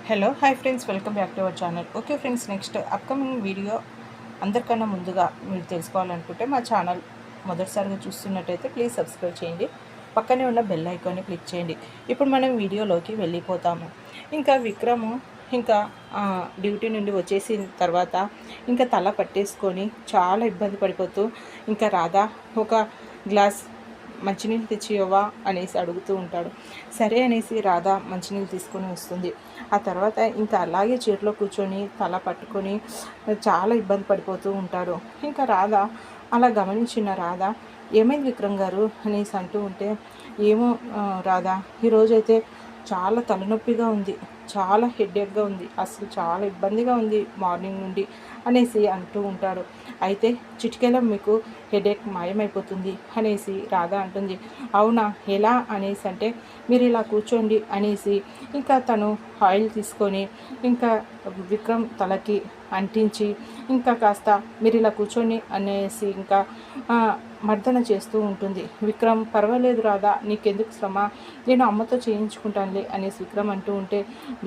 Hello hi friends, welcome back to our channel. Okay friends, next upcoming video అందరికన్నా ముందుగా మీరు తెలుసుకోవాలనుకుంటే మా ఛానల్ మొదటిసారిగా చూస్తున్నట్టయితే ప్లీజ్ సబ్స్క్రైబ్ చేయండి. పక్కనే ఉన్న బెల్ ఐకాన్ని క్లిక్ చేయండి. ఇప్పుడు మనం వీడియోలోకి వెళ్ళిపోతాము. ఇంకా విక్రము ఇంకా డ్యూటీ నుండి వచ్చేసిన తర్వాత ఇంకా తల పట్టేసుకొని చాలా ఇబ్బంది పడిపోతూ ఇంకా రాధా ఒక గ్లాస్ మంచినీళ్ళు తెచ్చివ్వవా అనేసి అడుగుతూ ఉంటాడు. సరే అనేసి రాధ మంచినీళ్ళు తీసుకొని వస్తుంది. ఆ తర్వాత ఇంకా అలాగే చీరలో కూర్చొని తల పట్టుకొని చాలా ఇబ్బంది పడిపోతూ ఉంటాడు. ఇంకా రాధ అలా గమనించిన రాధ, ఏమైంది విక్రమ్ గారు అనేసి అంటూ ఉంటే, ఏమో రాధ, ఈరోజైతే చాలా తలనొప్పిగా ఉంది, చాలా హెడేక్గా ఉంది, అసలు చాలా ఇబ్బందిగా ఉంది మార్నింగ్ నుండి అనేసి అంటూ ఉంటాడు. అయితే చిటికెలో మీకు హెడేక్ మాయమైపోతుంది అనేసి రాధ అంటుంది. అవునా, ఎలా అనేసి అంటే, మీరు ఇలా కూర్చోండి అనేసి ఇంకా తను ఆయిల్ తీసుకొని ఇంకా విక్రమ్ తలకి అంటించి ఇంకా కాస్త మీరు ఇలా కూర్చొని అనేసి ఇంకా మర్దన చేస్తూ ఉంటుంది. విక్రమ్, పర్వాలేదు రాదా, నీకెందుకు శ్రమ, నేను అమ్మతో చేయించుకుంటానులే అనేసి విక్రమ్ అంటూ ఉంటే,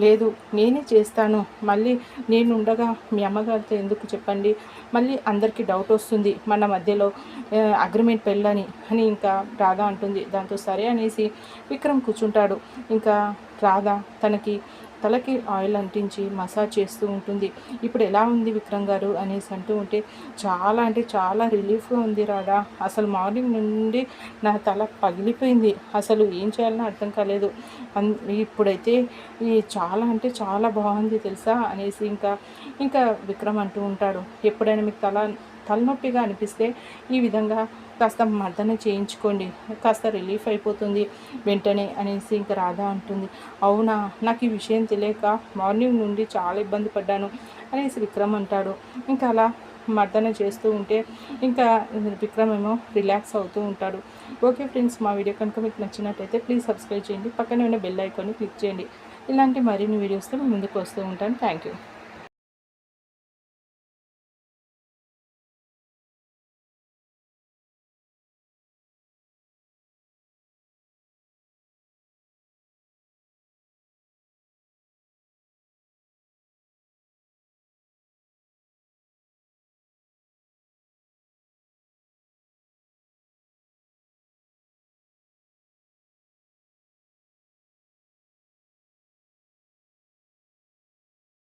లేదు నేనే చేస్తాను, మళ్ళీ నేను ఉండగా మీ అమ్మగారితో ఎందుకు చెప్పండి, మళ్ళీ అందరికీ డౌట్ వస్తుంది మన మధ్యలో అగ్రిమెంట్ పెళ్ళని అని ఇంకా రాధా అంటుంది. దాంతో సరే అనేసి విక్రమ్ కూర్చుంటాడు. ఇంకా రాధా తలకి ఆయిల్ అంటించి మసాజ్ చేస్తూ ఉంటుంది. ఇప్పుడు ఎలా ఉంది విక్రమ్ గారు అనేసి అంటూ ఉంటే, చాలా అంటే చాలా రిలీఫ్గా ఉంది రాధా, అసలు మార్నింగ్ నుండి నా తల పగిలిపోయింది, అసలు ఏం చేయాలనో అర్థం కాలేదు, ఇప్పుడైతే చాలా అంటే చాలా బాగుంది తెలుసా అనేసి ఇంకా విక్రమ్ అంటూ ఉంటాడు. ఎప్పుడైనా మీకు తలనొప్పిగా అనిపిస్తే ఈ విధంగా కాస్త మర్దన చేయించుకోండి, కాస్త రిలీఫ్ అయిపోతుంది వెంటనే అనేసి ఇంకా రాధా అంటుంది. అవునా, నాకు ఈ విషయం తెలియక మార్నింగ్ నుండి చాలా ఇబ్బంది పడ్డాను అనేసి విక్రమ్ అంటాడు. ఇంకా అలా మర్దన చేస్తూ ఉంటే ఇంకా విక్రమ్ ఏమో రిలాక్స్ అవుతూ ఉంటాడు. ఓకే ఫ్రెండ్స్, మా వీడియో కనుక మీకు నచ్చినట్టయితే ప్లీజ్ సబ్స్క్రైబ్ చేయండి. పక్కనే ఉన్న బెల్ ఐకాన్ని క్లిక్ చేయండి. ఇలాంటి మరిన్ని వీడియోస్తో ముందుకు వస్తూ ఉంటాను. Thank you.